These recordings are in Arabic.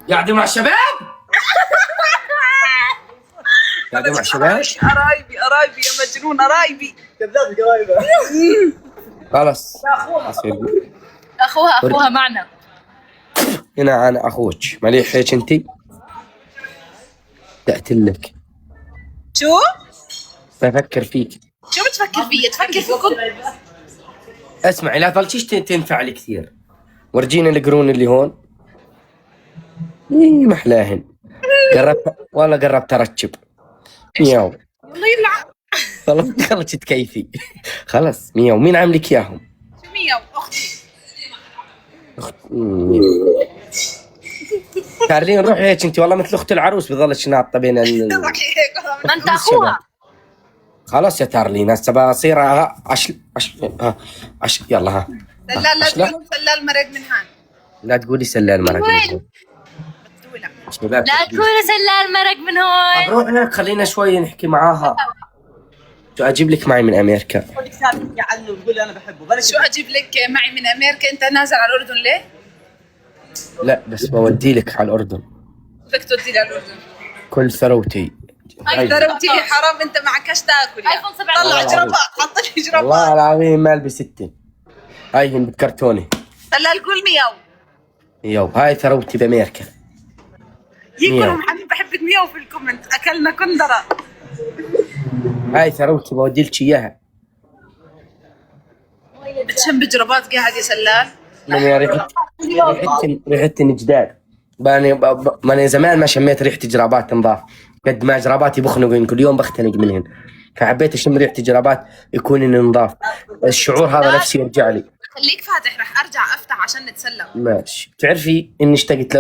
قاعدين مع الشباب؟ قاعدين مع الشباب؟ قرايبي يا مجنون، قرايبي. كذاب قرايبه. خلاص. اخوها معنا. هنا انا اخوك، مليح هيك انتي؟ تقتلك. شو؟ بفكر فيك. شو بتفكر فيي؟ تفكر في كل. اسمعي، لا تضليش تنفعلي كثير. ورجينا القرون اللي هون. محلاهن. قربت والله، قربت اركب. مياو. الله يلعن. خلص تكيفي. خلاص مياو. مين عاملك اياهم؟ شو مياو؟ اختي. كارلين روحي هيك انت، والله مثل اخت العروس بظلش ناطه بين ما انت اخوها. خلاص يا تارلين، هسه بصير يلا ها. سلال، لا تقول سلال مرق من هان. لا تقولي سلال مرق من هون. لا تقولي سلال مرق من هون. طب روح هناك، خلينا شوي نحكي معاها. شو اجيب لك معي من امريكا؟ خذ كتاب تحكي عنه وتقول انا بحبه. شو اجيب لك معي من امريكا؟ انت نازل على الاردن ليه؟ لا بس بودي لك على الاردن. بدك تودي لي على الاردن؟ كل ثروتي. ثروتي حرام، انت معكش تاكل. ايفون 7 طلع جرابات، حط لي جرابات. والله العظيم ما البس 6. هاي بالكرتونه. سلال قول مياو. يو هاي ثروتي بامريكا. يقولوا محمد بحبك مياو في الكومنت، اكلنا كندره. هاي ثروتي بودي لك اياها. بتشم بجرابات قاعد يا سلال؟ من يا ريحة جداد. ماني زمان ما شميت ريحة جرابات نظاف، قد ما جراباتي بخنقين كل يوم بختنق منهن، فحبيت اشم ريحة جرابات يكون اني نظاف. الشعور هذا نفسي يرجع لي. خليك فاتح، رح ارجع افتح عشان نتسلم. ماشي. تعرفي اني اشتقت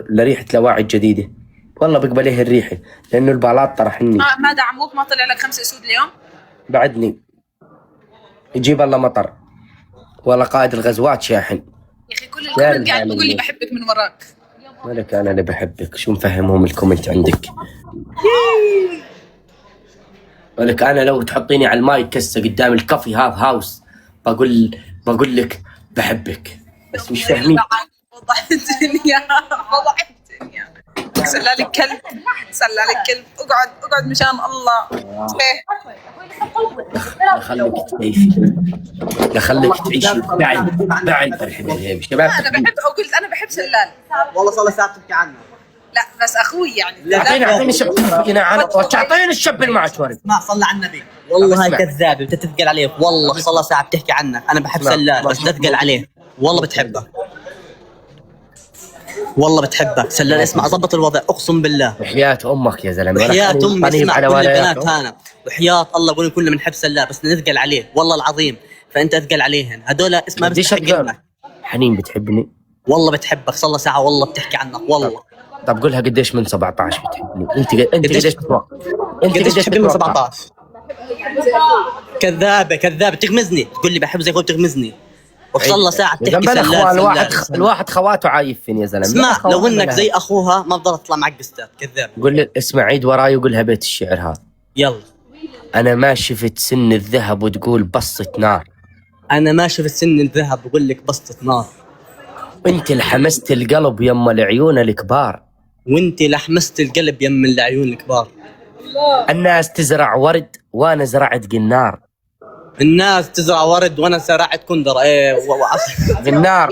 لريحة لواعي الجديدة، والله بقبليه الريحة لانه البالات طرحني. ما دعموك؟ ما طلع لك 5 اسود اليوم؟ بعدني يجيب الله مطر، ولا قائد الغزوات شاحن. يا اخي كل الكومنت قاعد بقول لي بحبك من وراك. مالك انا اللي بحبك، شو مفهمهم الكومنت عندك؟ مالك انا لو تحطيني على المايك هسه قدام الكافي هاوس بقول لك بحبك، بس مش فاهمين. وضح الدنيا. سلال الكلب، اقعد مشان الله. خليك تكيفي، خليك تعيشي بعد فرحة بالهيب شباب. انا بحب، قلت انا بحب سلال. والله صار له ساعه تحكي عنه. لا بس اخوي يعني. اعطيني الشب. تعطيني الشب اللي معك ورد. ما صلى على النبي. والله هاي كذابه بتثقل عليك. والله صار له ساعه بتحكي عنك. انا بحب سلال بس تثقل عليه. والله بتحبك، والله بتحبك سلال. اسمع ضبط الوضع اقسم بالله. وحياة امك يا زلمه، وحياة امي. اسمع كل البنات هنا وحياة الله قولوا كلنا بنحب سلال بس نثقل عليه والله العظيم. فانت اثقل عليهن هذول. اسمع حنين بتحبني؟ والله بتحبك صار له ساعه والله بتحكي عنك والله. طب قولها قديش من 17 بتحبني؟ انت قديش تتوقع؟ انت قديش تحبني من 17؟ كذابه تغمزني، تقول لي بحب زي ما تغمزني. وصل له ساعه تحكي سلال. الواحد خواته عايفين يا زلمه. اسمع لو انك زي اخوها ما بضل اطلع معك قستات. كذاب. قول لي اسمع، عيد وراي وقولها بيت الشعر هذا. يلا. انا ما شفت سن الذهب وتقول بصة نار. انا ما شفت سن الذهب بقول لك بسطة نار. انت لحمست القلب يم العيون الكبار. وانت لحمست القلب يم العيون الكبار. الناس تزرع ورد وانا زرعت قنار. الناس تزرع ورد وانا زرعت كندر. قنار.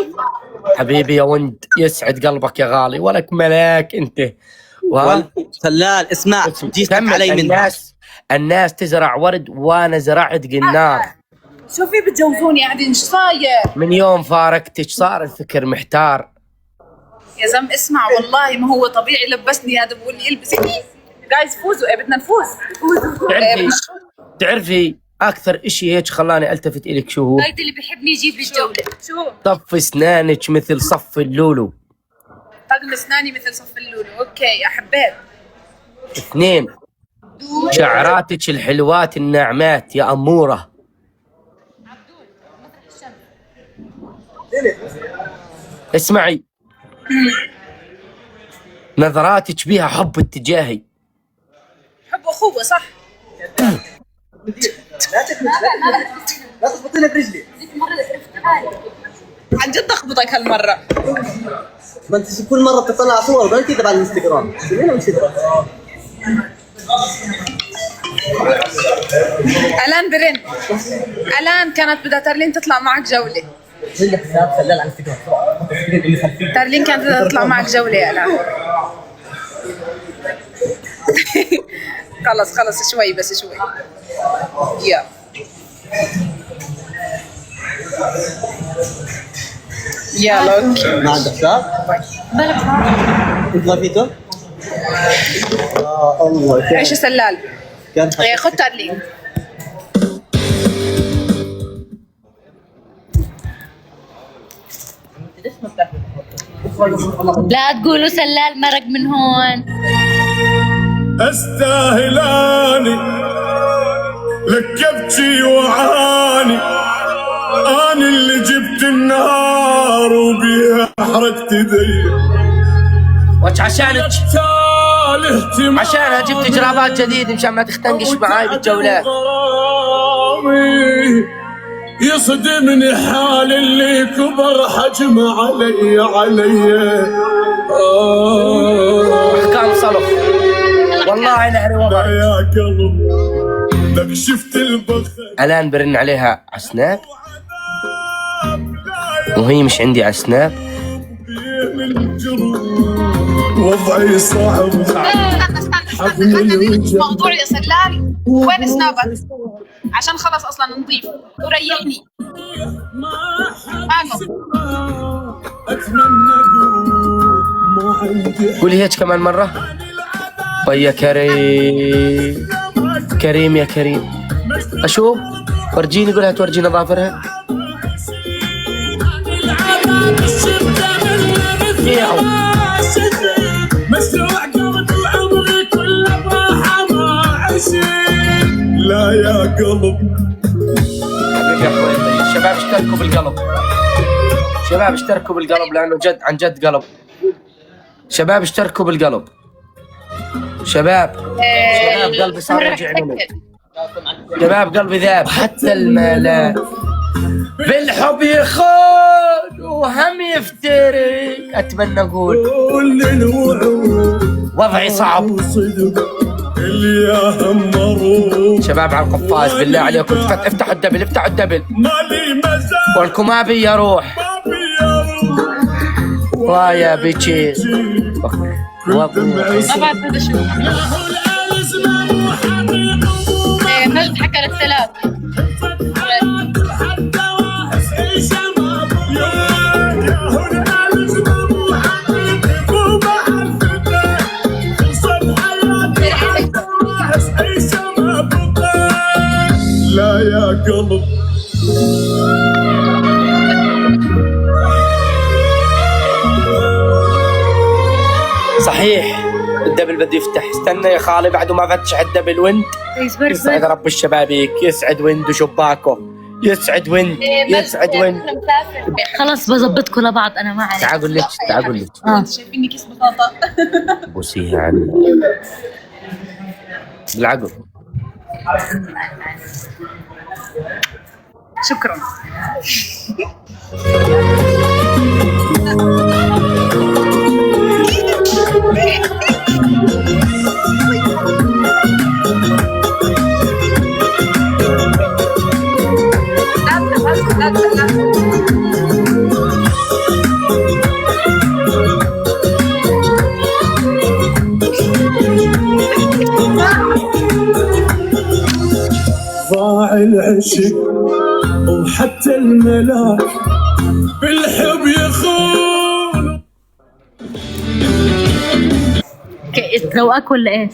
حبيبي يا ولد يسعد قلبك يا غالي، ولك ملاك انت. سلال اسمع جيتك علي من الناس تزرع ورد وانا زرعت قنار. شوفي بتجوزوني قاعدين ايش صاير؟ من يوم فارقتك صار الفكر محتار. يا زلمه اسمع والله ما هو طبيعي لبسني هذا بقول لي البسي. جايز فوزوا. بدنا نفوز. تعرفي اكثر اشي هيك خلاني التفت الك شو هو؟ هيدا اللي بيحبني يجيب لي الجوله. شو؟ طف اسنانك مثل صف اللولو. طقم اسناني مثل صف اللولو. اوكي حبيت. 2 شعراتك الحلوات الناعمات يا اموره. اسمعي نظراتك بيها حب اتجاهي. حب اخوه صح؟ لا تخبطيني برجلي. عن جد اخبطك هالمره. ما انت كل مره بتطلع صور ما تبع الانستغرام. سوينا مش كده. الان برن. الان كانت بدها ترلين تطلع معك جوله. اللي حساب سلال على الانستغرام. ترلين كانت بدها تطلع معك جوله يا الان. خلص شوي بس شوي. يا لوك. ما عندك حساب؟ انت ما فيته؟ يا الله عيش سلال. خذ ترلين. لا تقولوا سلال مرق من هون. استاهلاني لك ابكي وعاني، انا اللي جبت النار وبيها حرقت يدي. عشانها جبت جرابات جديدة مشان ما تختنقش معاي بالجولات. يصدمني حال اللي كبر حجم علي احكام صلف والله نهري وضع يا قلب لك شفت البخت. الان برن عليها على سناب وهي مش عندي على سناب. وضعي صعب. موضوع يا سلال. وين سنابك؟ عشان خلص اصلا نضيف وريحني. قولي هيك كمان مرة. يا كريم كريم يا كريم. اشوف ورجيني قولها تورجيني ظافرها. لا يا قلب. الشباب اشتركوا بالقلب. شباب اشتركوا بالقلب لانه جد عن جد قلب. شباب اشتركوا بالقلب. شباب قلبي صار يرجع مني. شباب قلبي ذاب حتى الملاك بالحب يخون وهم يفترق. اتمنى اقول وضعي صعب. شباب على القفاز بالله عليكم افتحوا الدبل افتحوا الدبل. ولكم ما بي روح ويا بيتشيز. ما بعرف هذا شو. مجد حكى للثلاث. لا يا قلب. صحيح الدبل بده يفتح. استنى يا خالي بعده ما فتش على الدبل. ويند يسعد رب الشبابيك. يسعد ويند وشباكه. يسعد ويند يسعد ويند. خلاص بظبطكم لبعض انا ما عليك. تعال لك تعال لك. شايفيني كيس بطاطا. بوسيها عني بالعقل. شكرا. ضاع العشق وحتى الملاك بالحب يخون. تروقك ولا ايه؟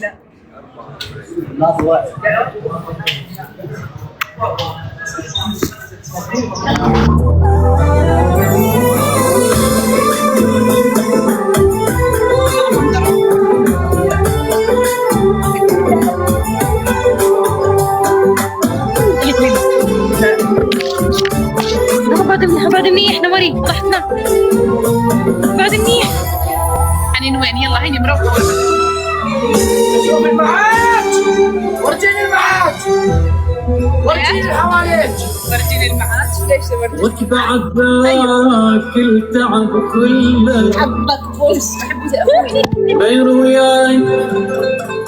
بعد منيح نوري ضحكنا بعد منيح. حنين وين؟ يلا هيني مروحة. شوف المعاج ورجيني المعاج. ورجيني حواليك. ورجيني المعاش ليش ورجيني واتبعك كل تعب كله حبك بوس بحبه زي اخوي غير وياي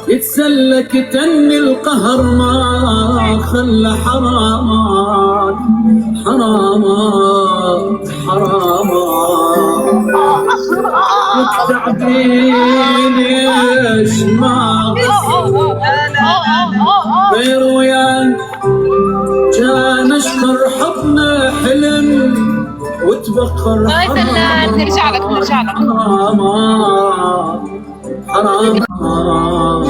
يتسلك تني القهر ما خلى حرامات حرامات حرامات وتعبين ليش ما غير وياي كان اشكر حضن حلم وتبخر باي فنان، نرجع لك نرجع لك. حرامات حرامات